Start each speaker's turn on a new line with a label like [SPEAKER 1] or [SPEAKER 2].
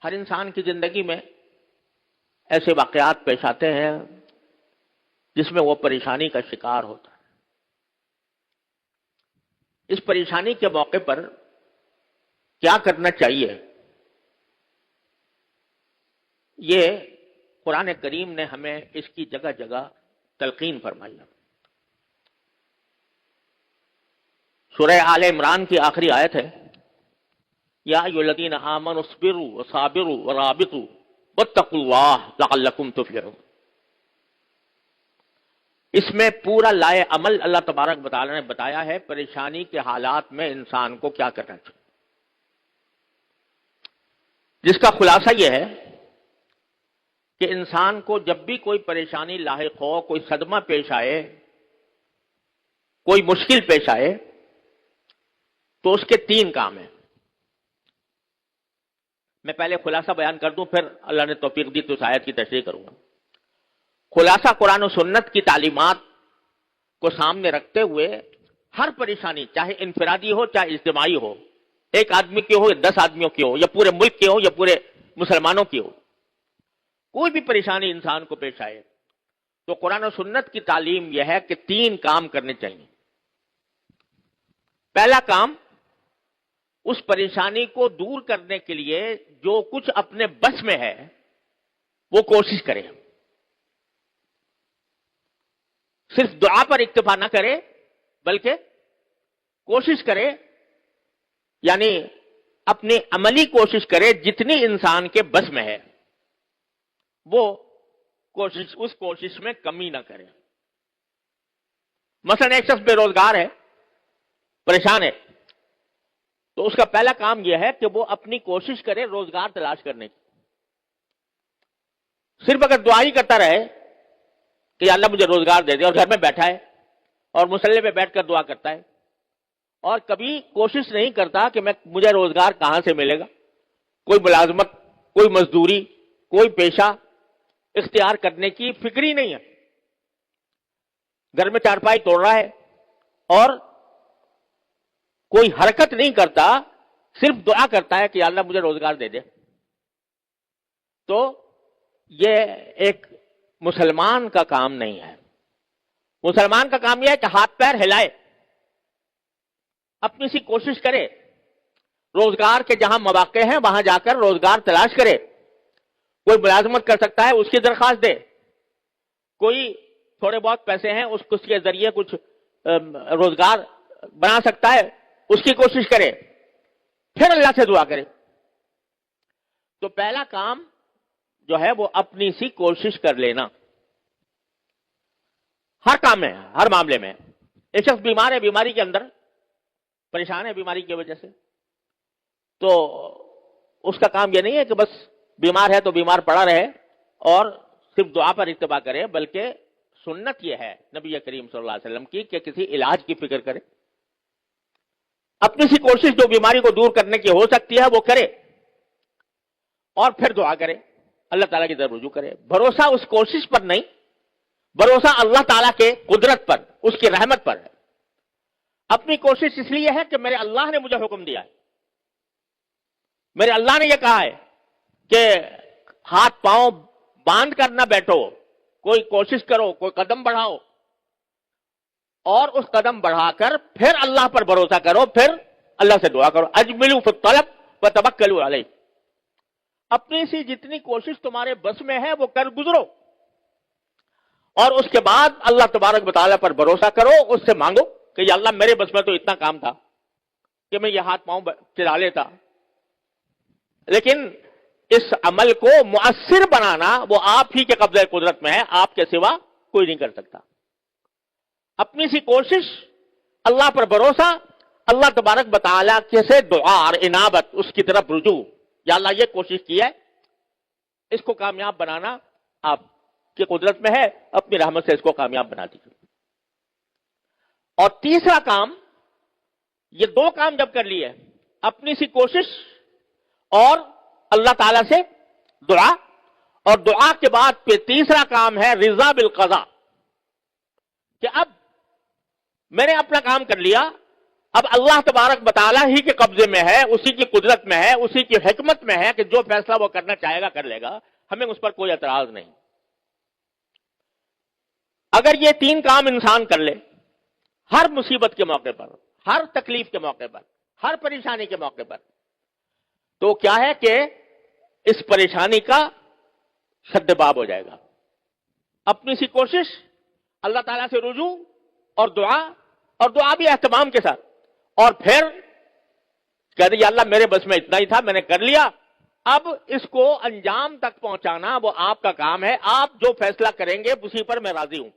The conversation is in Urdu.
[SPEAKER 1] ہر انسان کی زندگی میں ایسے واقعات پیش آتے ہیں جس میں وہ پریشانی کا شکار ہوتا ہے. اس پریشانی کے موقع پر کیا کرنا چاہیے، یہ قرآن کریم نے ہمیں اس کی جگہ جگہ تلقین فرمائی ہے. سورہ آل عمران کی آخری آیت ہے، یا ایھا الذین آمنوا اصبروا وصابروا ورابطوا واتقوا اللہ لعلکم تفلحون. اس میں پورا لائے عمل اللہ تبارک و تعالی نے بتایا ہے پریشانی کے حالات میں انسان کو کیا کرنا چاہیے، جس کا خلاصہ یہ ہے کہ انسان کو جب بھی کوئی پریشانی لاحق ہو، کوئی صدمہ پیش آئے، کوئی مشکل پیش آئے، تو اس کے 3 کام ہیں. میں پہلے خلاصہ بیان کر دوں، پھر اللہ نے توفیق دی تو اس آیت کی تشریح کروں گا. خلاصہ قرآن و سنت کی تعلیمات کو سامنے رکھتے ہوئے ہر پریشانی، چاہے انفرادی ہو چاہے اجتماعی ہو، ایک آدمی کی ہو یا 10 آدمیوں کی ہو یا پورے ملک کی ہو یا پورے مسلمانوں کی ہو، کوئی بھی پریشانی انسان کو پیش آئے تو قرآن و سنت کی تعلیم یہ ہے کہ 3 کام کرنے چاہیے. پہلا کام، اس پریشانی کو دور کرنے کے لیے جو کچھ اپنے بس میں ہے وہ کوشش کرے. صرف دعا پر اکتفا نہ کرے بلکہ کوشش کرے، یعنی اپنی عملی کوشش کرے، جتنی انسان کے بس میں ہے وہ کوشش، اس کوشش میں کمی نہ کرے. مثلا ایک شخص بے روزگار ہے، پریشان ہے، تو اس کا پہلا کام یہ ہے کہ وہ اپنی کوشش کرے روزگار تلاش کرنے کی. صرف اگر دعا ہی کرتا رہے کہ یا اللہ مجھے روزگار دے دے، اور گھر میں بیٹھا ہے اور مصلی پہ بیٹھ کر دعا کرتا ہے اور کبھی کوشش نہیں کرتا کہ مجھے روزگار کہاں سے ملے گا، کوئی ملازمت، کوئی مزدوری، کوئی پیشہ اختیار کرنے کی فکر ہی نہیں ہے، گھر میں چارپائی توڑ رہا ہے اور کوئی حرکت نہیں کرتا، صرف دعا کرتا ہے کہ یا اللہ مجھے روزگار دے دے، تو یہ ایک مسلمان کا کام نہیں ہے. مسلمان کا کام یہ ہے کہ ہاتھ پیر ہلائے، اپنی سی کوشش کرے، روزگار کے جہاں مواقع ہیں وہاں جا کر روزگار تلاش کرے. کوئی ملازمت کر سکتا ہے اس کی درخواست دے، کوئی تھوڑے بہت پیسے ہیں اس کے ذریعے کچھ روزگار بنا سکتا ہے، اس کی کوشش کرے، پھر اللہ سے دعا کرے. تو پہلا کام جو ہے وہ اپنی سی کوشش کر لینا ہر کام میں، ہر معاملے میں. ایک شخص بیمار ہے، بیماری کے اندر پریشان ہے بیماری کی وجہ سے، تو اس کا کام یہ نہیں ہے کہ بس بیمار ہے تو بیمار پڑا رہے اور صرف دعا پر اکتفا کرے، بلکہ سنت یہ ہے نبی کریم صلی اللہ علیہ وسلم کی کہ کسی علاج کی فکر کرے، اپنی سی کوشش جو بیماری کو دور کرنے کی ہو سکتی ہے وہ کرے اور پھر دعا کرے، اللہ تعالیٰ کی طرف رجوع کرے. بھروسہ اس کوشش پر نہیں، بھروسہ اللہ تعالیٰ کے قدرت پر، اس کی رحمت پر ہے. اپنی کوشش اس لیے ہے کہ میرے اللہ نے مجھے حکم دیا ہے، میرے اللہ نے یہ کہا ہے کہ ہاتھ پاؤں باندھ کر نہ بیٹھو، کوئی کوشش کرو، کوئی قدم بڑھاؤ اور اس قدم بڑھا کر پھر اللہ پر بھروسہ کرو، پھر اللہ سے دعا کرو. اجملوا فی الطلب وتوکلوا علیہ. اپنی سی جتنی کوشش تمہارے بس میں ہے وہ کر گزرو اور اس کے بعد اللہ تبارک و تعالیٰ پر بھروسہ کرو، اس سے مانگو کہ یا اللہ میرے بس میں تو اتنا کام تھا کہ میں یہ ہاتھ پاؤں چلا لیتا، لیکن اس عمل کو مؤثر بنانا وہ آپ ہی کے قبضہ قدرت میں ہے، آپ کے سوا کوئی نہیں کر سکتا. اپنی سی کوشش، اللہ پر بھروسہ، اللہ تبارک و تعالیٰ سے دعا اور انابت، اس کی طرف رجوع. یا اللہ یہ کوشش کی ہے، اس کو کامیاب بنانا آپ کی قدرت میں ہے، اپنی رحمت سے اس کو کامیاب بنا دیجیے. اور تیسرا کام، یہ 2 کام جب کر لیے، اپنی سی کوشش اور اللہ تعالی سے دعا، اور دعا کے بعد پھر تیسرا کام ہے رضا بالقضاء، کہ اب میں نے اپنا کام کر لیا، اب اللہ تبارک بتعالیٰ ہی کے قبضے میں ہے، اسی کی قدرت میں ہے، اسی کی حکمت میں ہے کہ جو فیصلہ وہ کرنا چاہے گا کر لے گا، ہمیں اس پر کوئی اعتراض نہیں۔ اگر یہ 3 کام انسان کر لے ہر مصیبت کے موقع پر، ہر تکلیف کے موقع پر، ہر پریشانی کے موقع پر، تو کیا ہے کہ اس پریشانی کا سد باب ہو جائے گا۔ اپنی سی کوشش، اللہ تعالیٰ سے رجوع اور دعا بھی اہتمام کے ساتھ، اور پھر کہتے یا اللہ میرے بس میں اتنا ہی تھا، میں نے کر لیا، اب اس کو انجام تک پہنچانا وہ آپ کا کام ہے، آپ جو فیصلہ کریں گے اسی پر میں راضی ہوں۔